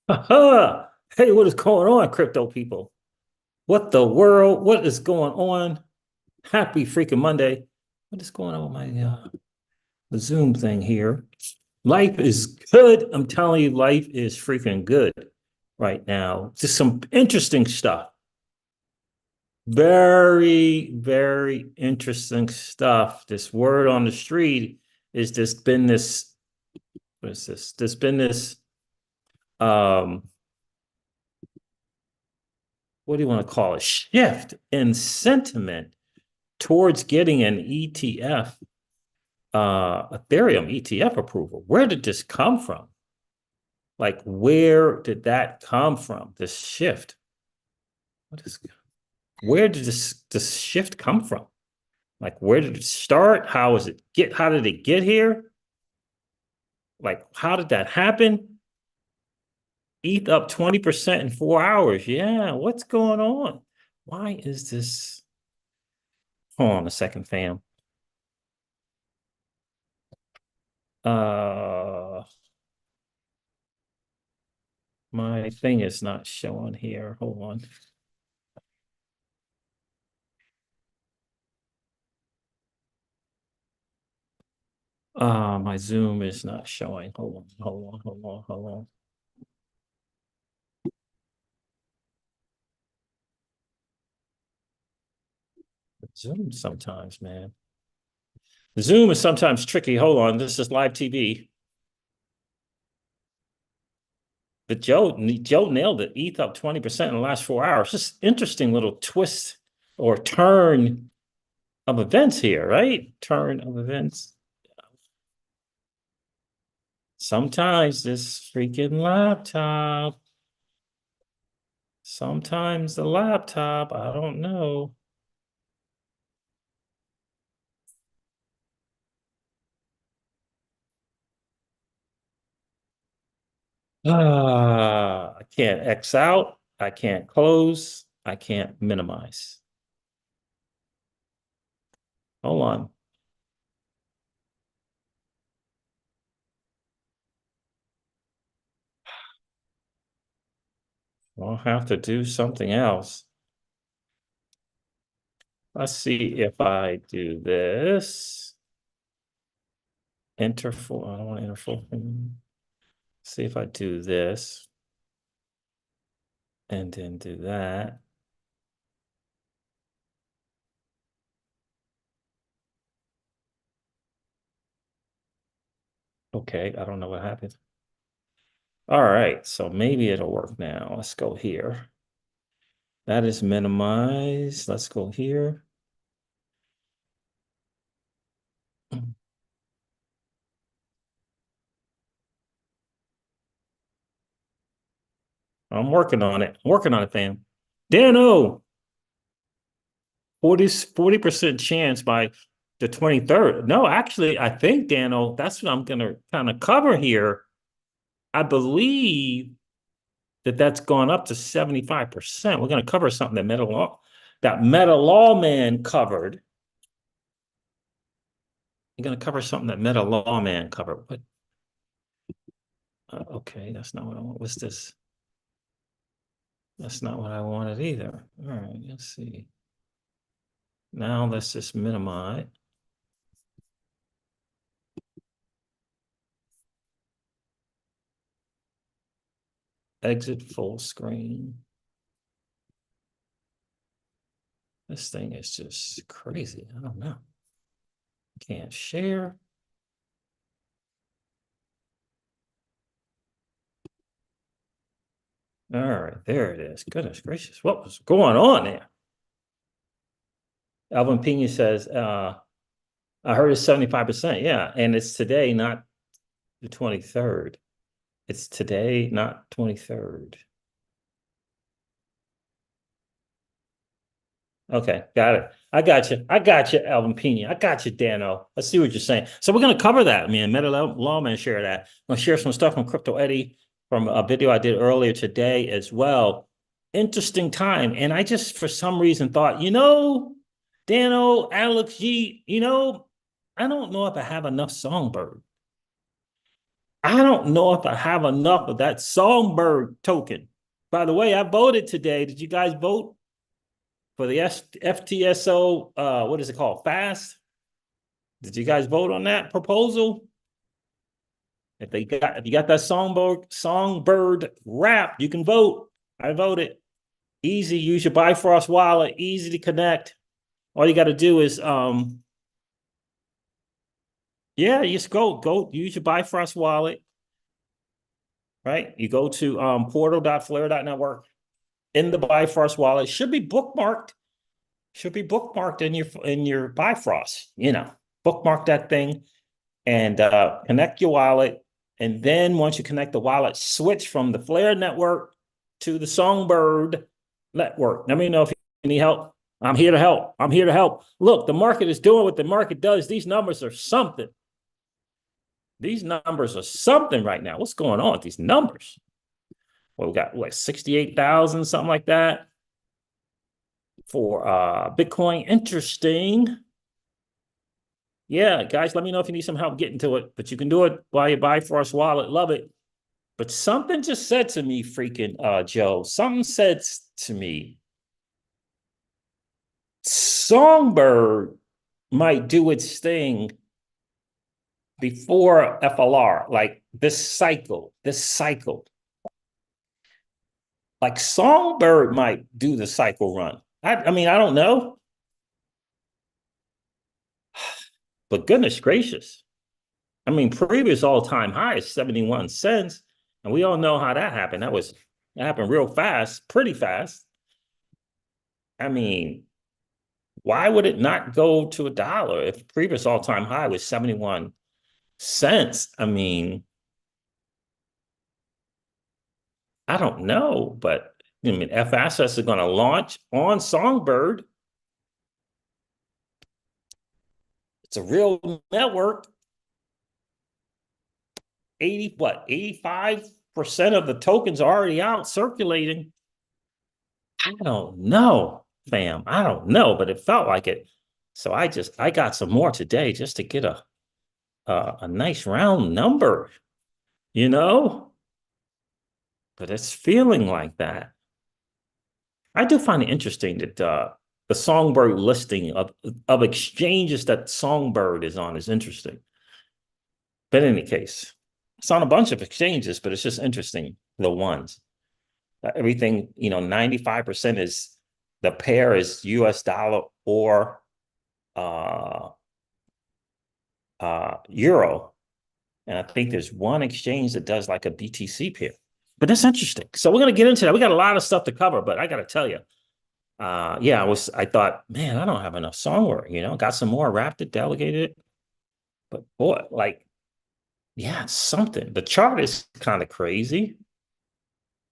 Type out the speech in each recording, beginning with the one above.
Haha! Hey, what is going on, crypto people? What the world? What is going on? Happy freaking Monday. What is going on with my the Zoom thing here? Life is good. I'm telling you, life is freaking good right now. Just some interesting stuff. Very, very interesting stuff. This word on the street is just been this, what is this? There's been this um what do you want to call it? Shift in sentiment towards getting an ETF, Ethereum ETF approval. Where did this come from? Like, where did that come from? This shift. What is? Where did this shift come from? Like, where did it start? How is it get? How did it get here? Like, how did that happen? ETH up 20% in 4 hours. Yeah, what's going on? Why is this? Hold on a second, fam. Uh, my thing is not showing here. Hold on. My Zoom is not showing. Hold on. Zoom sometimes, man. Zoom is sometimes tricky. Hold on. This is live TV. But Joe nailed it. ETH up 20% in the last 4 hours. Just interesting little twist or turn of events here, right? Turn of events. Sometimes this freaking laptop. Sometimes the laptop. I don't know. I can't X out. I can't close. I can't minimize. Hold on. I'll have to do something else. Let's see if I do this. Enter full. I don't want to enter full. See if I do this and then do that. Okay, I don't know what happened. All right, so maybe it'll work now. Let's go here. That is minimized. Let's go here. I'm working on it. I'm working on it, fam. Dano, 40% chance by the 23rd. No, actually, I think, Dano, that's what I'm going to kind of cover here. I believe that that's gone up to 75%. We're going to cover something that Meta Lawman covered. You're going to cover something that Meta Lawman covered. What? Okay, that's not what I want. What's this? That's not what I wanted either. All right, let's see. Now let's just minimize. Exit full screen. This thing is just crazy. I don't know. Can't share. All right, there it is. Goodness gracious. What was going on there? Alvin Pena says, I heard it's 75%. Yeah. And it's today, not the 23rd. It's today, not 23rd. Okay, got it. I got you. I got you, Alvin Pena. I got you, Dano. I see what you're saying. So we're going to cover that, man. Meta Lawman share that. I'm going to share some stuff from Crypto Eddie from a video I did earlier today as well. Interesting time. And I just, for some reason, thought, Dano, Alex G, I don't know if I have enough Songbird. I don't know if I have enough of that Songbird token. By the way, I voted today. Did you guys vote for the FTSO? What is it called? Fast? Did you guys vote on that proposal? If you got that songbird wrap, you can vote. I voted. Easy. Use your Bifrost wallet. Easy to connect. All you got to do is yeah, you just go use your Bifrost wallet. Right? You go to portal.flare.network in the Bifrost wallet. Should be bookmarked. Should be bookmarked in your Bifrost. Bookmark that thing and connect your wallet. And then once you connect the wallet, switch from the Flare network to the Songbird network. Let me know if you need help. I'm here to help. I'm here to help. Look, the market is doing what the market does. These numbers are something. These numbers are something right now. What's going on with these numbers? Well, we got like 68,000, something like that for Bitcoin. Interesting. Yeah, guys, let me know if you need some help getting to it, but you can do it while you buy Frost wallet. Love it. But something just said to me, freaking Joe, something said to me, Songbird might do its thing before FLR, like this cycle. Like Songbird might do the cycle run. I mean, I don't know. But goodness gracious. I mean, previous all-time high is 71 cents. And we all know how that happened. That happened real fast, pretty fast. I mean, why would it not go to $1 if previous all-time high was 71 cents? I mean, I don't know, but I mean, F assets are going to launch on Songbird. It's a real network. 85% of the tokens are already out circulating. I don't know, fam. I don't know, but it felt like it. So I got some more today just to get a nice round number, you know? But it's feeling like that. I do find it interesting that the Songbird listing of exchanges that Songbird is on is interesting. But in any case, it's on a bunch of exchanges, but it's just interesting, the ones. Everything, 95% is the pair is US dollar or euro. And I think there's one exchange that does like a BTC pair. But that's interesting. So we're going to get into that. We got a lot of stuff to cover, but I got to tell you, yeah, I thought, man, I don't have enough songware, got some more, wrapped it, delegated it. But boy, like, yeah, something. The chart is kind of crazy.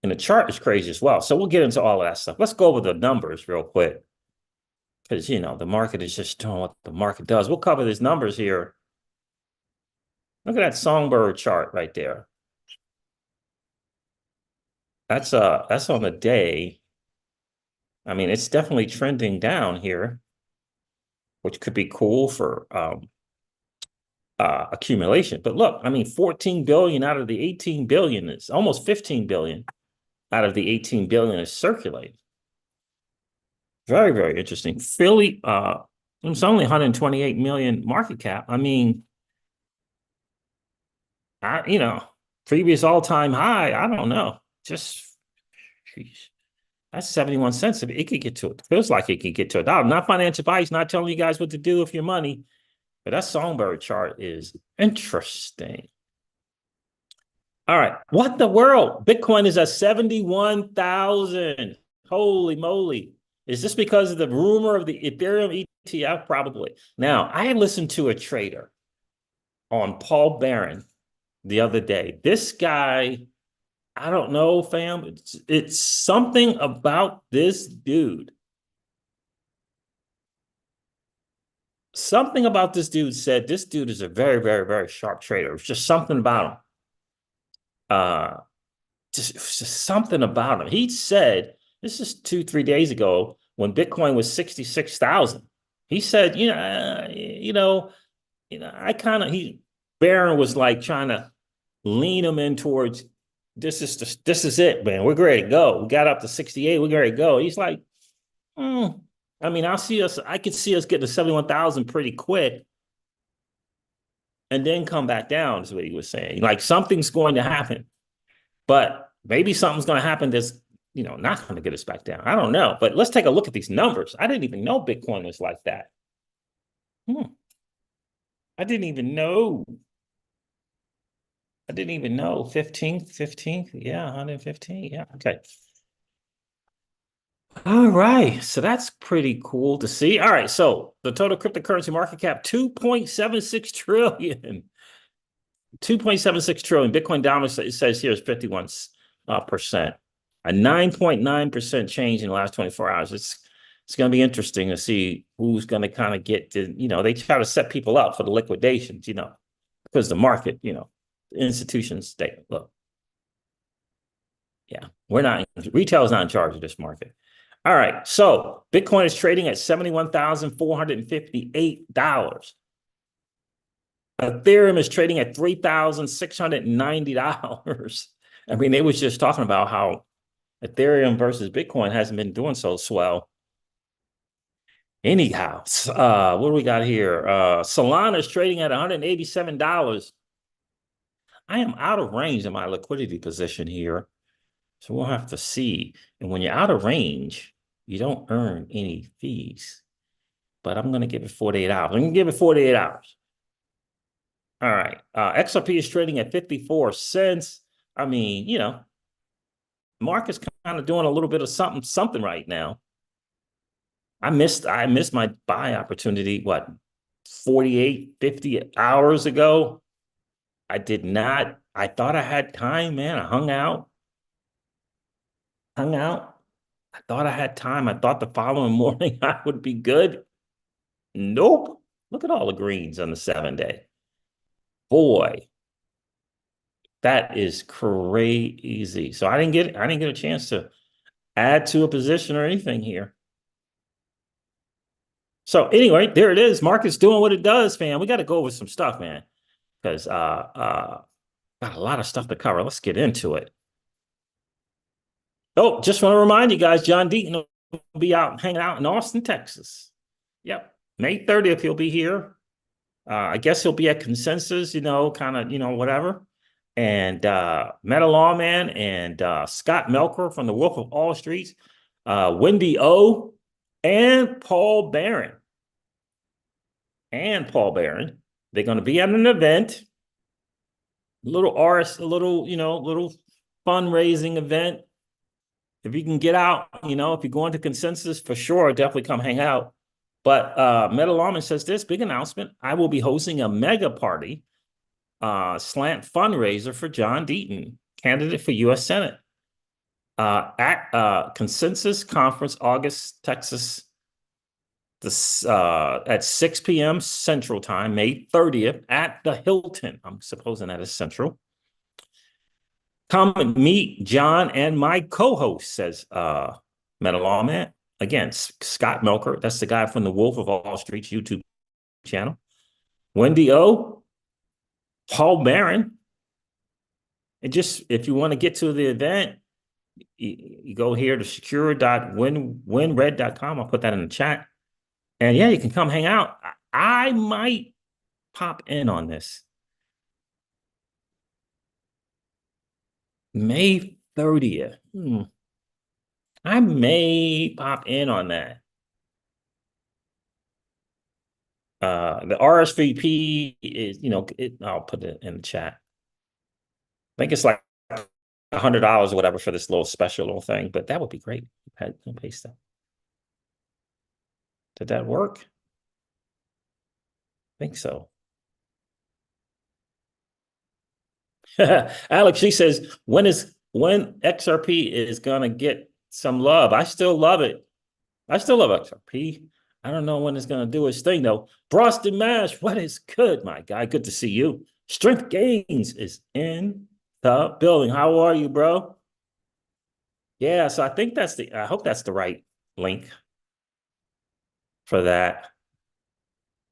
And the chart is crazy as well. So we'll get into all of that stuff. Let's go over the numbers real quick. Because, the market is just doing what the market does. We'll cover these numbers here. Look at that Songbird chart right there. That's on the day. I mean, it's definitely trending down here, which could be cool for accumulation. But look, I mean, 14 billion out of the 18 billion is almost 15 billion out of the 18 billion is circulating. Very, very interesting. Philly, it's only 128 million market cap. I mean, previous all-time high, I don't know. Just, geez, that's 71 cents. It could get to it. Feels like it could get to $1. Not financial advice, not telling you guys what to do with your money. But that Songbird chart is interesting. All right. What the world? Bitcoin is at 71,000. Holy moly. Is this because of the rumor of the Ethereum ETF? Probably. Now, I listened to a trader on Paul Barron the other day. This guy, I don't know, fam. It's something about this dude. Something about this dude said this dude is a very, very, very sharp trader. It's just something about him. Just something about him. He said, this is 2-3 days ago when Bitcoin was 66,000. He said, I kind of, Barron was like trying to lean him in towards this is it, man. We're ready to go. We got up to 68. We're ready to go. He's like, I mean, I could see us getting to 71,000 pretty quick and then come back down, is what he was saying. Like something's going to happen, but maybe something's going to happen that's, not going to get us back down. I don't know, but let's take a look at these numbers. I didn't even know Bitcoin was like that. I didn't even know. 15th. Yeah, 115. Yeah. Okay. All right. So that's pretty cool to see. All right. So the total cryptocurrency market cap, 2.76 trillion. 2.76 trillion. Bitcoin down, it says here, is 51%. A 9.9% change in the last 24 hours. It's going to be interesting to see who's going to kind of get to, they try to set people up for the liquidations, because the market, the institutions, look. Yeah, retail is not in charge of this market. All right, so Bitcoin is trading at $71,458. Ethereum is trading at $3,690. I mean, they was just talking about how Ethereum versus Bitcoin hasn't been doing so swell. Anyhow, what do we got here? Solana is trading at $187. I am out of range in my liquidity position here. So we'll have to see. And when you're out of range, you don't earn any fees. But I'm going to give it 48 hours. I'm going to give it 48 hours. All right. XRP is trading at 54 cents. I mean, market's kind of doing a little bit of something right now. I missed my buy opportunity, 48, 50 hours ago. I did not. I thought I had time, man. I hung out. I thought I had time. I thought the following morning I would be good. Nope. Look at all the greens on the 7-day. Boy, that is crazy. So I didn't get a chance to add to a position or anything here. So anyway, there it is. Market's doing what it does, man. We got to go over some stuff, man, because got a lot of stuff to cover. Let's get into it. Oh, just want to remind you guys, John Deaton will be out hanging out in Austin, Texas. Yep. May 30th, he'll be here. I guess he'll be at Consensus, kind of, whatever. And Meta Lawman and Scott Melker from the Wolf of All Streets, Wendy O, and Paul Barron. They're going to be at an event, little fundraising event. If you can get out, if you're going to Consensus, for sure, definitely come hang out. But Meta Lawman says this big announcement: I will be hosting a mega party slant fundraiser for John Deaton, candidate for U.S. Senate, at Consensus Conference, August, Texas, at 6 p.m. Central Time, May 30th, at the Hilton. I'm supposing that is Central. Come and meet John and my co-host, says Meta Lawman. Again, Scott Melker, that's the guy from the Wolf of Wall Street's YouTube channel. Wendy O, Paul Barron. And just, if you want to get to the event, you go here to secure.winred.com. I'll put that in the chat. And yeah, you can come hang out. I might pop in on this. May 30th. I may pop in on that. The RSVP is, I'll put it in the chat. I think it's like $100 or whatever for this little special little thing, but that would be great. I'll paste that. Did that work? I think so. Alex, she says, when XRP is gonna get some love? I still love it. I still love XRP. I don't know when it's gonna do its thing though. Boston Mash, what is good, my guy? Good to see you. Strength Gains is in the building. How are you, bro? Yeah, so I think I hope that's the right link for that.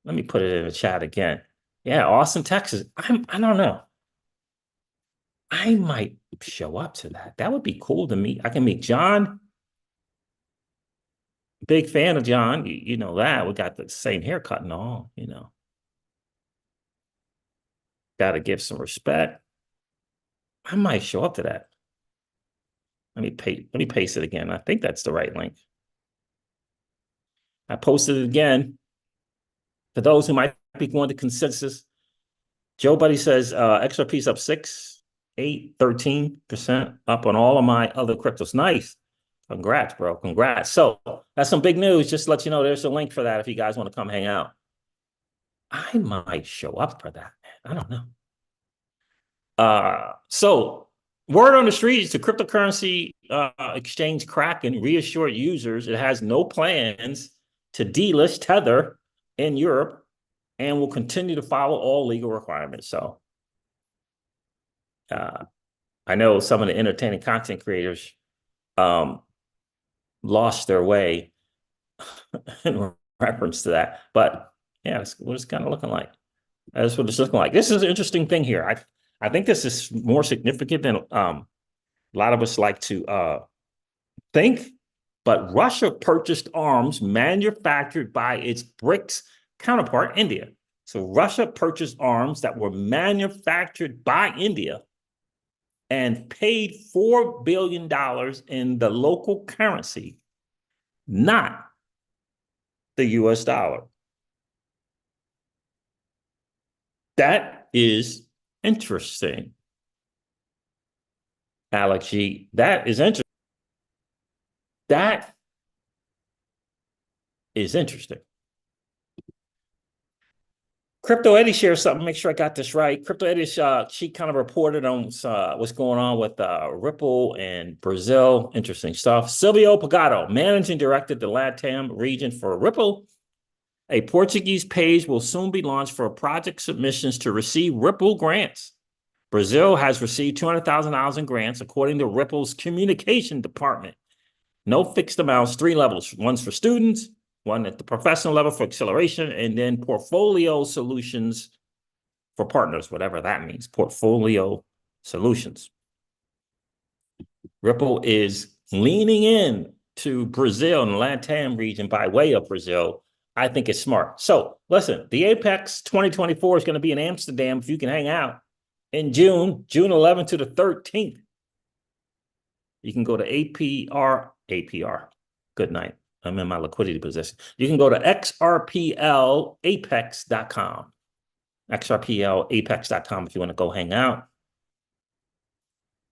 Let me put it in the chat again. Yeah, Austin, Texas. I don't know. I might show up to that. That would be cool to meet. I can meet John. Big fan of John. You know that. We got the same haircut and all, you know. Got to give some respect. I might show up to that. Let me paste it again. I think that's the right link. I posted it again. For those who might be going to consensus, Joe Buddy says XRP is up 6, 8, 13% up on all of my other cryptos. Nice. Congrats, bro. Congrats. So that's some big news. Just to let you know, there's a link for that if you guys want to come hang out. I might show up for that. I don't know. So word on the street is the cryptocurrency exchange Kraken reassured users it has no plans to delist Tether in Europe and will continue to follow all legal requirements. So I know some of the entertaining content creators lost their way in reference to that. But yeah, that's what it's kind of looking like. That's what it's looking like. This is an interesting thing here. I think this is more significant than a lot of us like to think. But Russia purchased arms manufactured by its BRICS counterpart, India. So Russia purchased arms that were manufactured by India and paid $4 billion in the local currency, not the US dollar. That is interesting. Alex G, that is interesting. That is interesting. Crypto Eddie shares something. Make sure I got this right. Crypto Eddie, she kind of reported on what's going on with Ripple and Brazil. Interesting stuff. Silvio Pagado, managing director of the LATAM region for Ripple. A Portuguese page will soon be launched for project submissions to receive Ripple grants. Brazil has received $200,000 in grants, according to Ripple's communication department. No fixed amounts, 3 levels. One's for students, one at the professional level for acceleration, and then portfolio solutions for partners, whatever that means, portfolio solutions. Ripple is leaning in to Brazil and the LATAM region by way of Brazil. I think it's smart. So listen, the Apex 2024 is going to be in Amsterdam if you can hang out in June 11th to the 13th. You can go to APR. Good night. I'm in my liquidity position. You can go to XRPLApex.com. XRPLApex.com if you want to go hang out.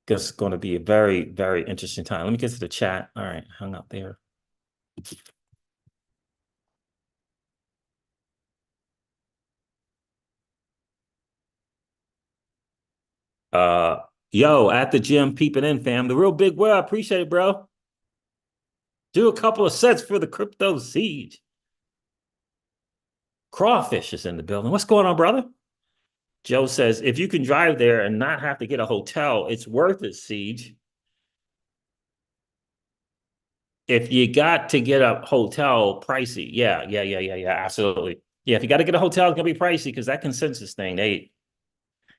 It's going to be a very, very interesting time. Let me get to the chat. All right, hung up there. Yo, at the gym, peeping in, fam. The real big well. I appreciate it, bro. Do a couple of sets for the crypto siege. Crawfish is in the building. What's going on, brother? Joe says, if you can drive there and not have to get a hotel, it's worth it, Siege. If you got to get a hotel, pricey. Yeah, absolutely. Yeah, if you got to get a hotel, it's going to be pricey because that consensus thing,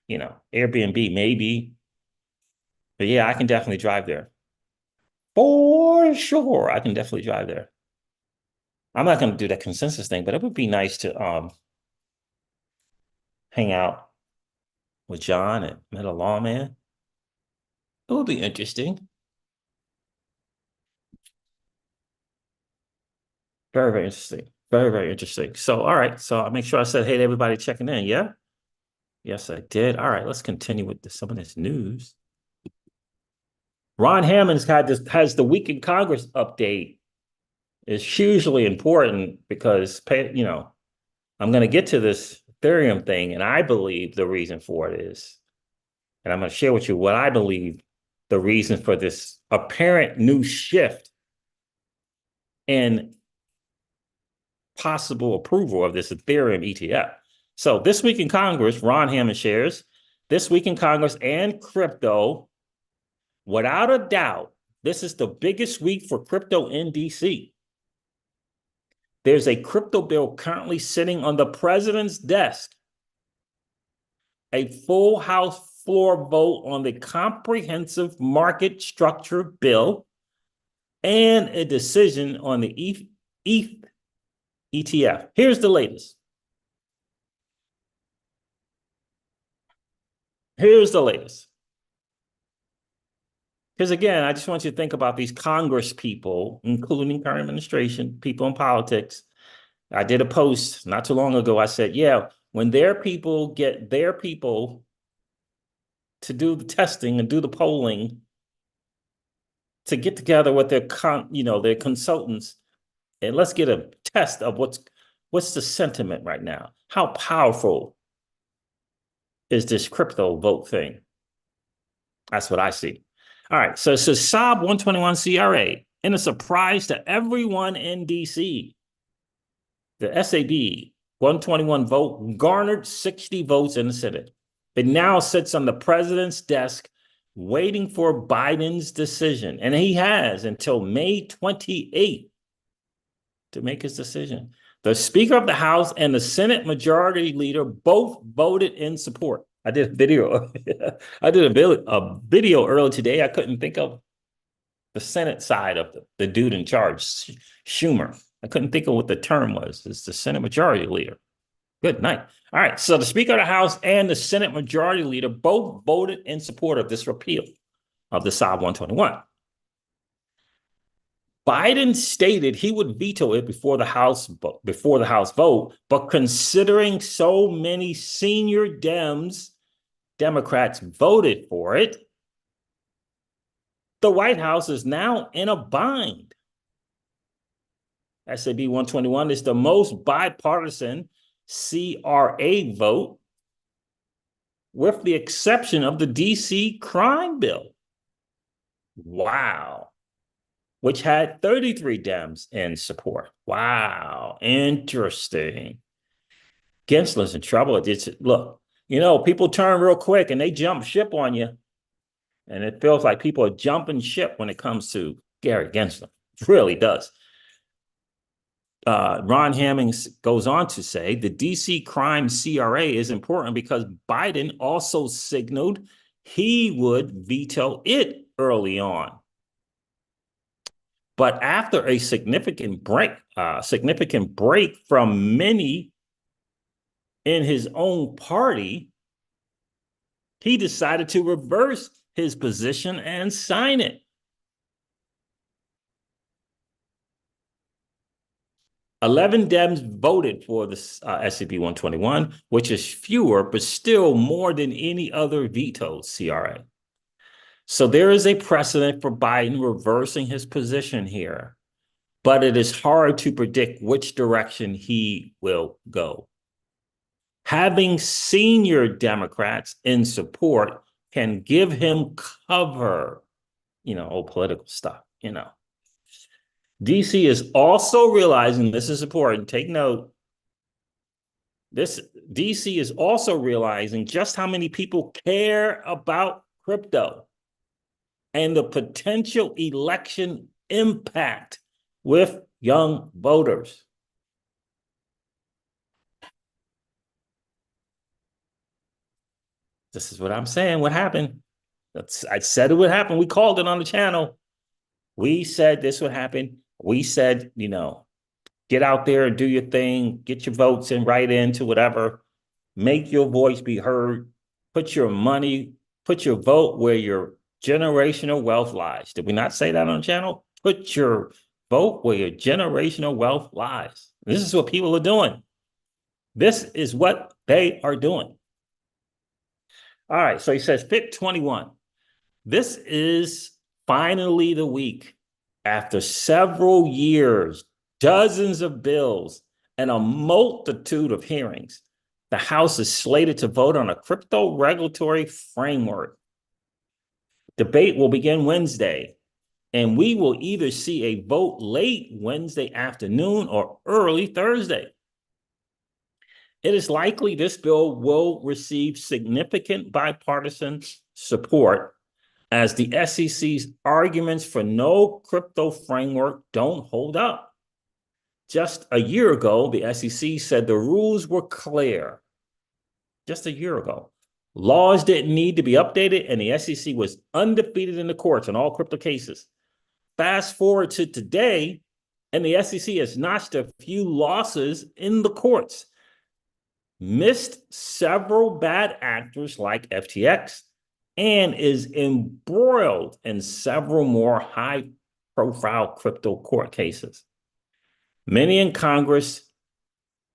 Airbnb, maybe. But yeah, I can definitely drive there. For sure, I can definitely drive there. I'm not going to do that consensus thing, but it would be nice to hang out with John and Metal Lawman. It would be interesting. Very, very interesting. Very, very interesting. So, all right. So I'll make sure I said hey to everybody checking in. Yeah. Yes, I did. All right. Let's continue with some of this news. Ron Hammond's has the Week in Congress update. It's hugely important because, I'm going to get to this Ethereum thing, and I believe the reason for it is, and I'm going to share with you what I believe the reason for this apparent new shift in possible approval of this Ethereum ETF. So this week in Congress, Ron Hammond shares, this week in Congress and crypto, without a doubt, this is the biggest week for crypto in DC. There's a crypto bill currently sitting on the president's desk, a full House floor vote on the comprehensive market structure bill and a decision on the ETH ETF. Here's the latest. Here's the latest. Because again, I just want you to think about these Congress people, including current administration, people in politics. I did a post not too long ago. I said, yeah, when their people get their people to do the testing and do the polling, to get together with their their consultants, and let's get a test of what's the sentiment right now. How powerful is this crypto vote thing? That's what I see. All right, so SAB 121 CRA, in a surprise to everyone in DC, the SAB 121 vote garnered 60 votes in the Senate. It now sits on the president's desk waiting for Biden's decision. And he has until May 28th to make his decision. The Speaker of the House and the Senate Majority Leader both voted in support. I did a video. I did a video earlier today. I couldn't think of the Senate side of the dude in charge, Schumer. I couldn't think of what the term was. It's the Senate Majority Leader. Good night. All right. So the Speaker of the House and the Senate Majority Leader both voted in support of this repeal of the SAB 121. Biden stated he would veto it before the House vote, but considering so many senior Democrats voted for it, the White House is now in a bind. SAB 121 is the most bipartisan CRA vote, with the exception of the DC crime bill. Wow. Which had 33 Dems in support. Wow, interesting. Gensler's in trouble. Look, people turn real quick and they jump ship on you. And it feels like people are jumping ship when it comes to Gary Gensler. It really does. Ron Hammings goes on to say the DC crime CRA is important because Biden also signaled he would veto it early on. But after a significant break from many in his own party, he decided to reverse his position and sign it. 11 Dems voted for the SCP 121, which is fewer, but still more than any other vetoed CRA. So there is a precedent for Biden reversing his position here, but it is hard to predict which direction he will go. Having senior Democrats in support can give him cover, old political stuff, DC is also realizing, this is important, take note, DC is also realizing just how many people care about crypto and the potential election impact with young voters. This is what I'm saying. What happened? I said it would happen. We called it on the channel. We said this would happen. We said, get out there and do your thing. Get your votes in, right into whatever. Make your voice be heard. Put your vote where your generational wealth lies. Did we not say that on the channel? Put your vote where your generational wealth lies. This is what people are doing. This is what they are doing. All right, so he says, pick 21. This is finally the week after several years, dozens of bills, and a multitude of hearings. The House is slated to vote on a crypto regulatory framework. Debate will begin Wednesday, and we will either see a vote late Wednesday afternoon or early Thursday. It is likely this bill will receive significant bipartisan support as the SEC's arguments for no crypto framework don't hold up. Just a year ago, the SEC said the rules were clear. Just a year ago. Laws didn't need to be updated, and the SEC was undefeated in the courts on all crypto cases. Fast forward to today, and the SEC has notched a few losses in the courts, missed several bad actors like FTX, and is embroiled in several more high-profile crypto court cases. Many in Congress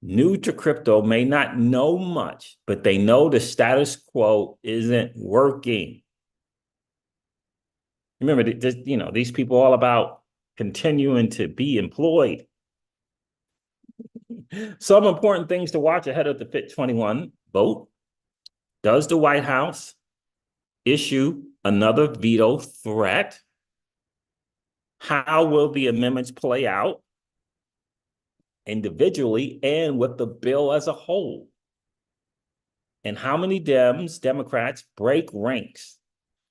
new to crypto may not know much, but they know the status quo isn't working. Remember, these people are all about continuing to be employed. Some important things to watch ahead of the FIT21 vote. Does the White House issue another veto threat? How will the amendments play out individually and with the bill as a whole? And how many Democrats break ranks?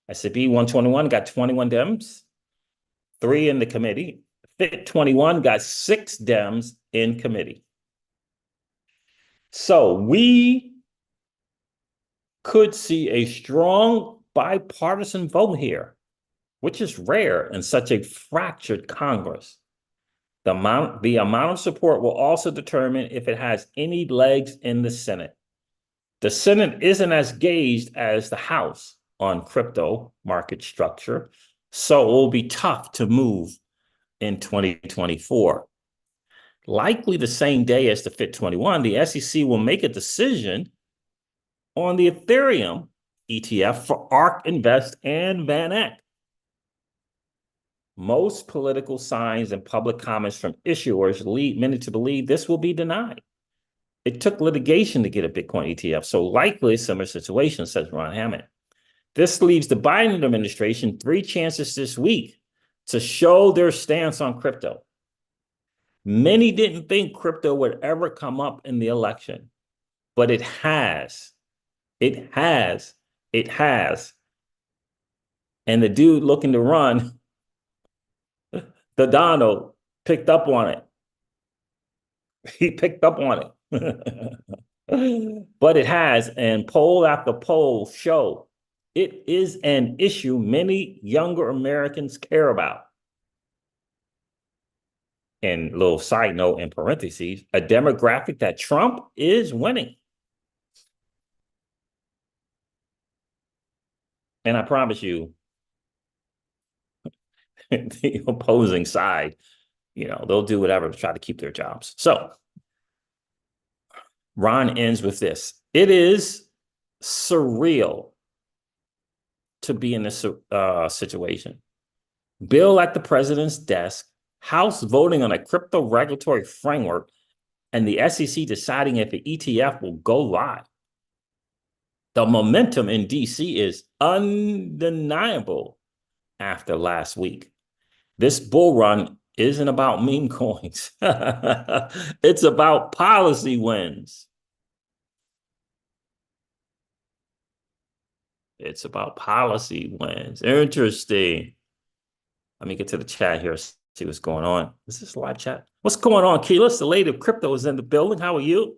SB 121 got 21 Dems, 3 in the committee. FIT 21 got 6 Dems in committee. So we could see a strong bipartisan vote here, which is rare in such a fractured Congress. The amount of support will also determine if it has any legs in the Senate. The Senate isn't as gauged as the House on crypto market structure, so it will be tough to move in 2024. Likely the same day as the FIT21, the SEC will make a decision on the Ethereum ETF for ARK Invest and Van Eck. Most political signs and public comments from issuers lead many to believe this will be denied. It took litigation to get a Bitcoin ETF, so likely a similar situation, says Ron Hammond. This leaves the Biden administration 3 chances this week to show their stance on crypto. Many didn't think crypto would ever come up in the election, but it has. It has. It has. And the dude looking to run, the Donald, picked up on it. He picked up on it. But it has, and poll after poll show it is an issue many younger Americans care about. And little side note in parentheses, a demographic that Trump is winning. And I promise you, the opposing side, they'll do whatever to try to keep their jobs. So Ron ends with this. It is surreal to be in this situation. Bill at the president's desk, House voting on a crypto regulatory framework, and the SEC deciding if the ETF will go live. The momentum in DC is undeniable after last week. This bull run isn't about meme coins. It's about policy wins. It's about policy wins. Interesting. Let me get to the chat here, see what's going on. Is this live chat? What's going on, Keyless? The lady of crypto is in the building. How are you?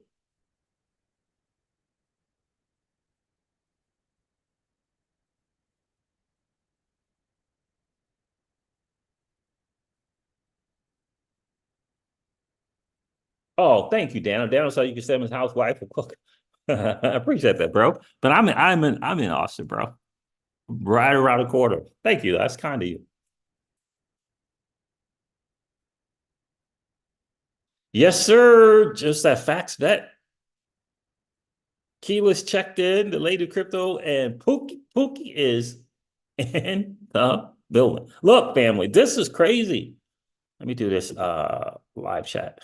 Oh, thank you, Daniel. Daniel said you can send his housewife a cook. I appreciate that, bro. But I'm in Austin, bro. Right around the corner. Thank you. That's kind of you. Yes, sir. Just that facts bet. Key was checked in, the lady crypto, and Pookie is in the building. Look, family, this is crazy. Let me do this live chat.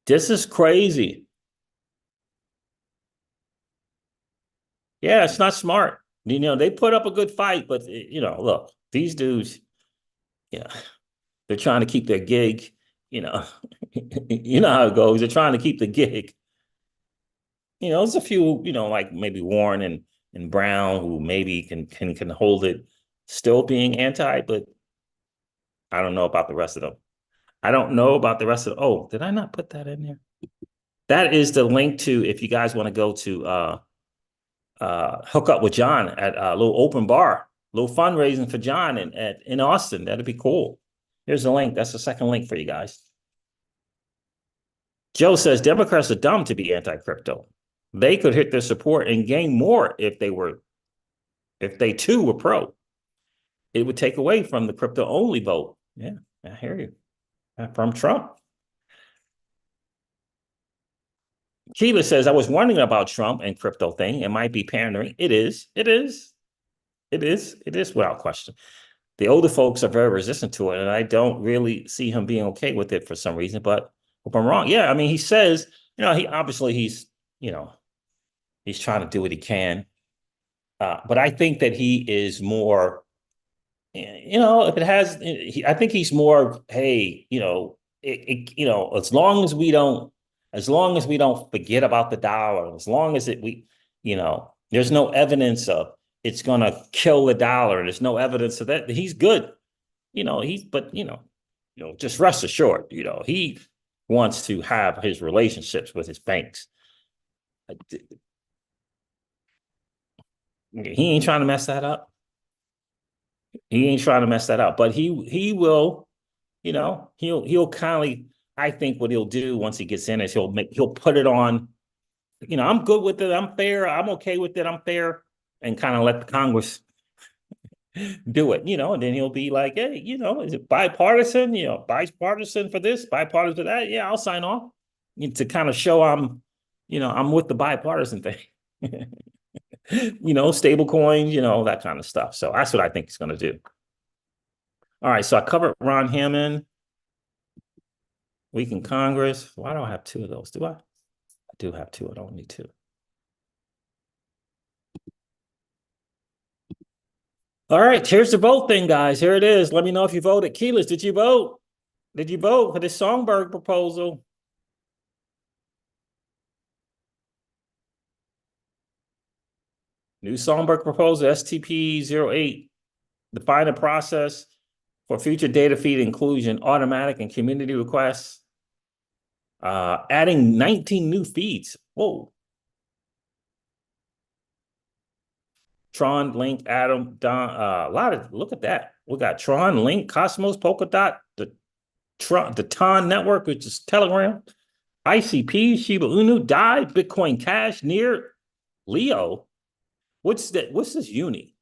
This is crazy. Yeah, it's not smart. They put up a good fight, but look, these dudes, they're trying to keep their gig. You know how it goes. They're trying to keep the gig. There's a few, like maybe Warren and Brown who maybe can hold it, still being anti, but I don't know about the rest of them. I don't know about the rest of. Oh, did I not put that in there? That is the link to, if you guys want to go to hook up with John at a little open bar, little fundraising for John in Austin. That'd be cool. Here's the link. That's the second link for you guys. Joe says Democrats are dumb to be anti-crypto. They could hit their support and gain more if they too were pro. It would take away from the crypto only vote. Yeah, I hear you. From Trump. Keela says, I was wondering about Trump and crypto thing. It might be pandering. It is. It is. It is. It is without question. The older folks are very resistant to it, and I don't really see him being okay with it for some reason. But if I'm wrong, yeah, I mean, he says, he obviously he's trying to do what he can. But I think that he is more, if it has, I think he's more, hey, as long as we don't forget about the dollar, as long as there's no evidence of it's going to kill the dollar. There's no evidence of that. He's good. Just rest assured, he wants to have his relationships with his banks. He ain't trying to mess that up. He ain't trying to mess that up, but he will, he'll kindly, I think what he'll do once he gets in is he'll put it on, I'm good with it. I'm fair. I'm okay with it. I'm fair. And kind of let the Congress do it, and then he'll be like, hey, is it bipartisan? Bipartisan for this, bipartisan for that. Yeah, I'll sign off to kind of show I'm with the bipartisan thing. Stable coins, that kind of stuff. So that's what I think he's going to do. All right. So I covered Ron Hammond. Week in Congress. Why do I have two of those? Do I? I do have two. I don't need two. All right. Here's the vote thing, guys. Here it is. Let me know if you voted. Keyless, did you vote? Did you vote for the Songbird proposal? New Songbird proposal, STP-08. Define a process for future data feed inclusion, automatic and community requests. Adding 19 new feeds. Whoa. Tron, Link, Atom, Don, look at that. We got Tron, Link, Cosmos, Polkadot, the Ton network, which is Telegram, ICP, Shiba Inu, DAI, Bitcoin Cash, Near, Leo. What's that? What's this uni?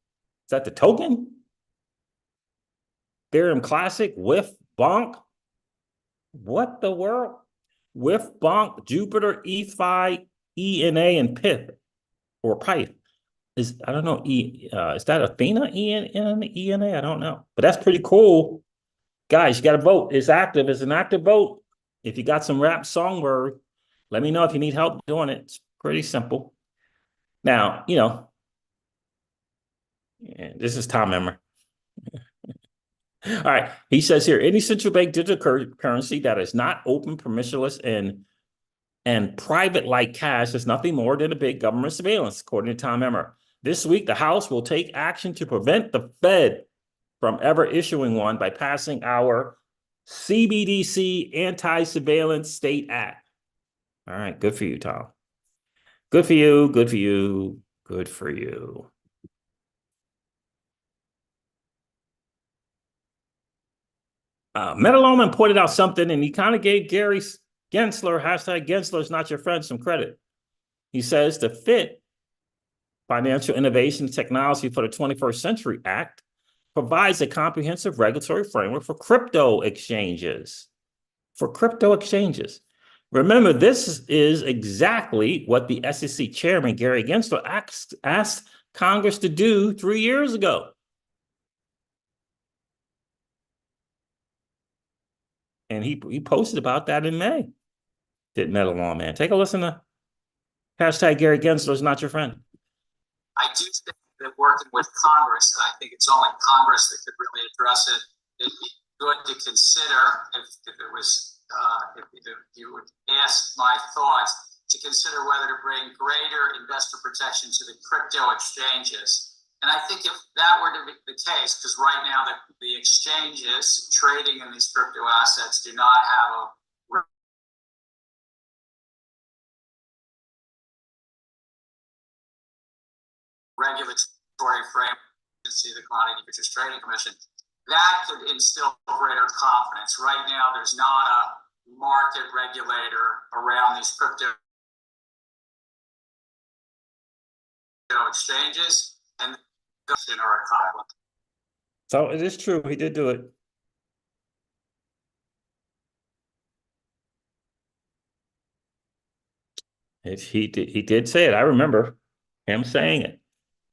Is that the token? Ethereum Classic, WIF, Bonk. What the world? WIF, Bonk, Jupiter, ETHFI, ENA, and Pith or Pyth. I don't know, is that Athena, ENA? I don't know. But that's pretty cool. Guys, you got to vote. It's active. It's an active vote. If you got some rap songbird, let me know if you need help doing it. It's pretty simple. Now, this is Tom Emmer. All right. He says here, any central bank digital currency that is not open, permissionless, and private like cash is nothing more than a big government surveillance, according to Tom Emmer. This week, the House will take action to prevent the Fed from ever issuing one by passing our CBDC Anti-Surveillance State Act. All right, good for you, Tom. Good for you, good for you, good for you. Metaloman pointed out something, and he kind of gave Gary Gensler, hashtag Gensler's not your friend, some credit. He says the FIT, Financial Innovation Technology for the 21st Century Act, provides a comprehensive regulatory framework for crypto exchanges. Remember, this is exactly what the SEC chairman, Gary Gensler, asked Congress to do 3 years ago. And he posted about that in May. Did Metal Man. Take a listen to hashtag Gary Gensler is not your friend. I do think that working with Congress, and I think it's only Congress that could really address it, it'd be good to consider if it was, if you would ask my thoughts, to consider whether to bring greater investor protection to the crypto exchanges. And I think if that were to be the case, because right now the exchanges trading in these crypto assets do not have a regulatory frame, the Commodity Futures Trading Commission, that could instill greater confidence. Right now, there's not a market regulator around these crypto exchanges, and are a conflict. So it is true. He did do it. He did say it. I remember him saying it.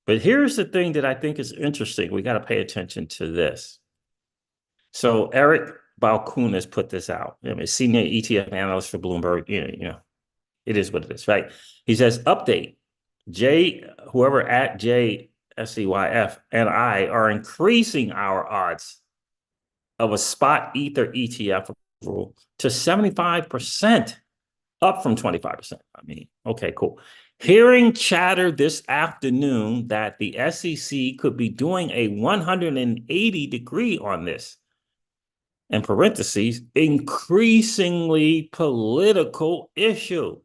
But here's the thing that I think is interesting. We got to pay attention to this. So Eric Balkunas put this out. I mean, senior ETF analyst for Bloomberg. You know, it is what it is, right? He says, update. Whoever at JSEYF and I are increasing our odds of a spot Ether ETF approval to 75%, up from 25%. I mean, okay, cool. Hearing chatter this afternoon that the SEC could be doing a 180-degree on this, in parentheses, increasingly political issue.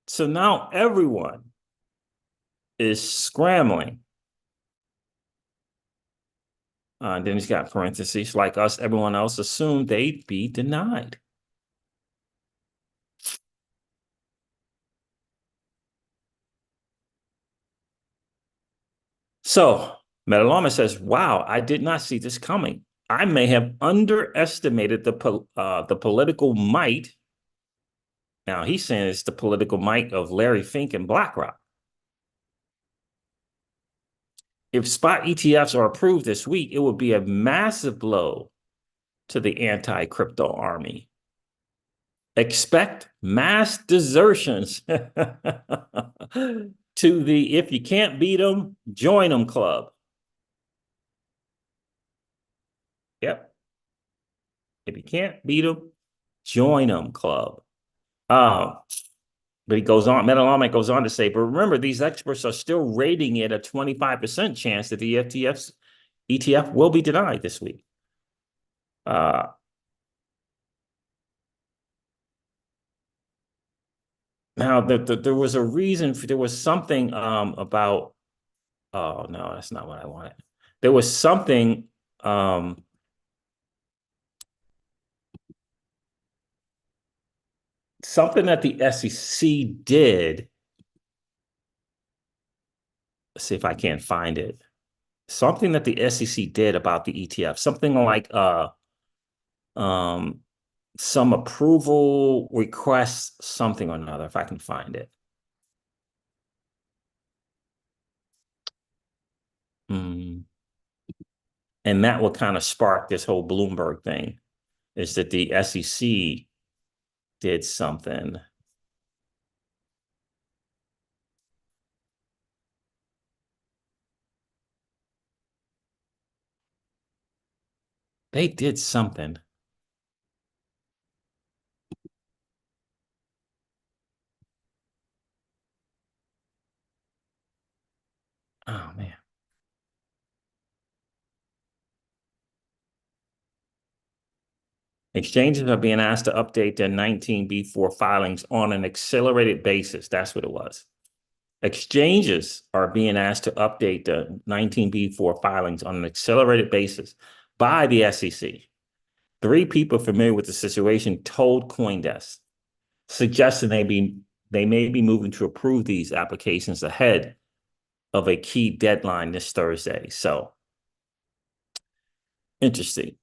So now everyone is scrambling. Then he's got parentheses, like us, everyone else assumed they'd be denied. So Metalama says, wow, I did not see this coming. I may have underestimated the political might. Now he's saying it's the political might of Larry Fink and BlackRock. If spot ETFs are approved this week, it would be a massive blow to the anti-crypto army. Expect mass desertions to the if you can't beat them, join them club. Yep. If you can't beat them, join them club. But he goes on, Metalama goes on to say, but remember, these experts are still rating it a 25% chance that the ETF will be denied this week. Now, there was a reason, there was something about, oh, no, that's not what I wanted. There was something, something that the SEC did. Let's see if I can't find it. Something that the SEC did about the ETF, something like some approval request, something or another, if I can find it. And that will kind of spark this whole Bloomberg thing, is that the SEC did something. They did something. Oh, man. Exchanges are being asked to update their 19B4 filings on an accelerated basis. That's what it was. Exchanges are being asked to update the 19B4 filings on an accelerated basis by the SEC. 3 people familiar with the situation told CoinDesk, suggesting they may be moving to approve these applications ahead of a key deadline this Thursday. So, interesting.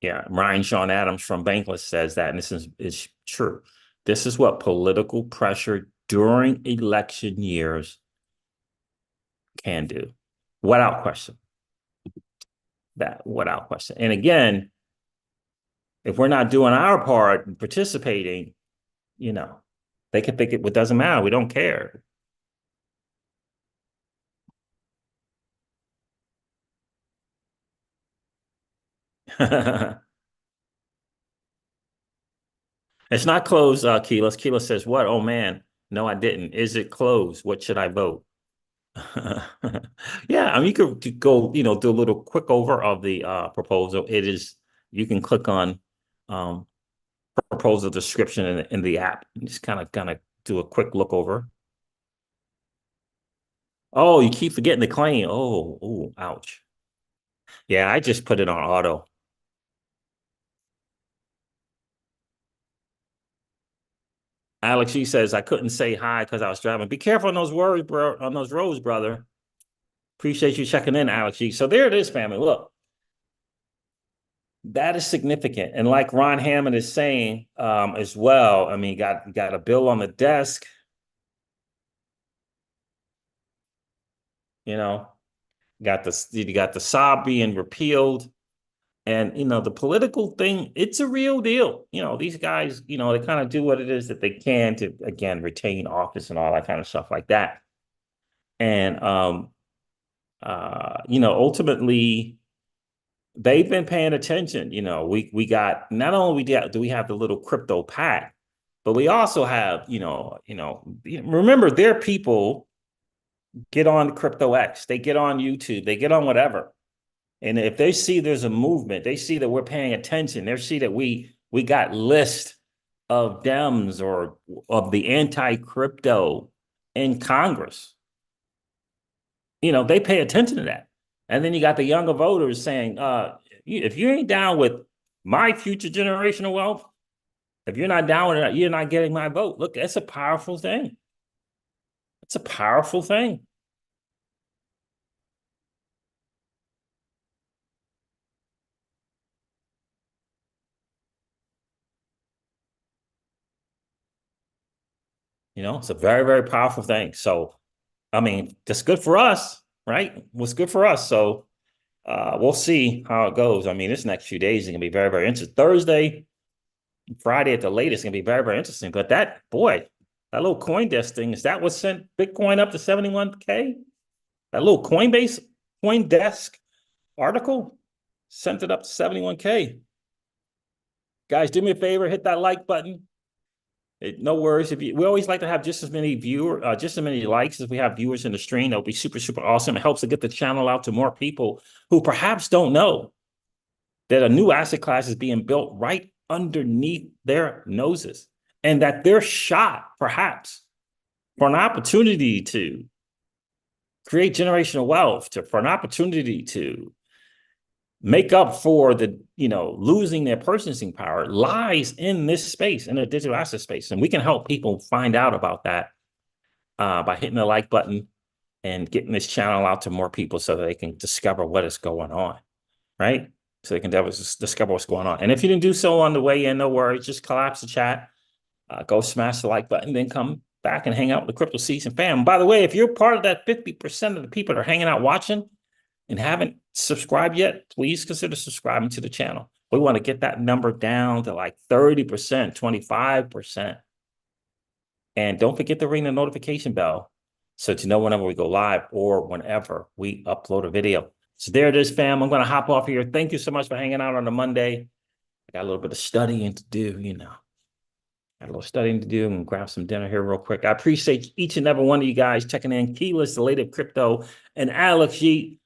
Yeah, Ryan Sean Adams from Bankless says that, and this is true. This is what political pressure during election years can do, without question. Without question. And again, if we're not doing our part and participating, you know, they can think it doesn't matter. We don't care. It's not closed, Keyless. Keyless says, what? Oh, man. No, I didn't. Is it closed? What should I vote? Yeah, I mean, you could go, do a little quick over of the proposal. It is, you can click on proposal description in the app. Just kind of do a quick look over. Oh, you keep forgetting the claim. Oh, ouch. Yeah, I just put it on auto. Alex G says I couldn't say hi because I was driving. Be careful on those words, bro, on those roads, brother. Appreciate you checking in, Alex G. So there it is, family. Look, that is significant. And like Ron Hammond is saying as well, I mean, got a bill on the desk. You know, you got the Saab being repealed. And, the political thing, it's a real deal. These guys, they kind of do what it is that they can to, again, retain office and all that kind of stuff like that. And, ultimately, they've been paying attention. We got, not only do we have the little crypto pack, but we also have, remember, their people get on Crypto X, they get on YouTube, they get on whatever. And if they see there's a movement, they see that we're paying attention, they see that we got list of Dems or of the anti-crypto in Congress, they pay attention to that. And then you got the younger voters saying, if you ain't down with my future generational wealth, if you're not down with it, you're not getting my vote. Look, that's a powerful thing. It's a powerful thing. It's a very, very powerful thing. So, I mean, that's good for us, right? What's good for us. So we'll see how it goes. I mean, this next few days is going to be very, very interesting. Thursday, Friday at the latest is going to be very, very interesting. But that little CoinDesk thing, is that what sent Bitcoin up to 71K? That little CoinDesk article sent it up to 71K. Guys, do me a favor, hit that like button. No worries. We always like to have just as many likes as we have viewers in the stream. That'll be super, super awesome. It helps to get the channel out to more people who perhaps don't know that a new asset class is being built right underneath their noses, and that they're shot perhaps for an opportunity to create generational wealth, for an opportunity to make up for the, losing their purchasing power, lies in this space, in the digital asset space. And we can help people find out about that by hitting the like button and getting this channel out to more people so that they can discover what is going on, right? So they can discover what's going on. And if you didn't do so on the way in, no worries, just collapse the chat, go smash the like button, then come back and hang out with the Crypto Season fam. By the way, if you're part of that 50% of the people that are hanging out watching and haven't subscribed yet, please consider subscribing to the channel. We want to get that number down to like 30%, 25%. And don't forget to ring the notification bell so to know whenever we go live or whenever we upload a video. So there it is, fam. I'm going to hop off here. Thank you so much for hanging out on a Monday. I got a little bit of studying to do, Got a little studying to do and grab some dinner here real quick. I appreciate each and every one of you guys checking in. Keyless, the Lady of Crypto, and Alex G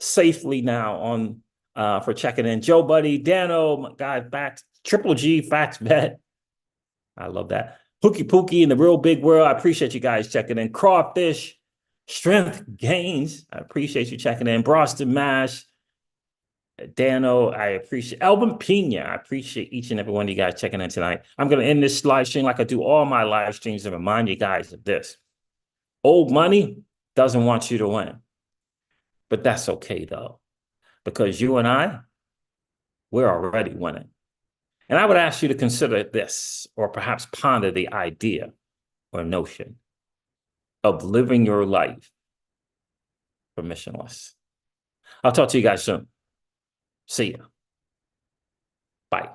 safely now on for checking in. Joe Buddy, Dano, my guy, Facts, Triple G, Facts Bet. I love that. Pookie in the Real Big World. I appreciate you guys checking in. Crawfish, Strength Gains. I appreciate you checking in. Boston Mash, Dano, I appreciate. Alvin Pena, I appreciate each and every one of you guys checking in tonight. I'm going to end this live stream like I do all my live streams and remind you guys of this. Old money doesn't want you to win. But that's okay, though, because you and I, we're already winning. And I would ask you to consider this, or perhaps ponder the idea or notion of living your life permissionless. I'll talk to you guys soon. See ya. Bye.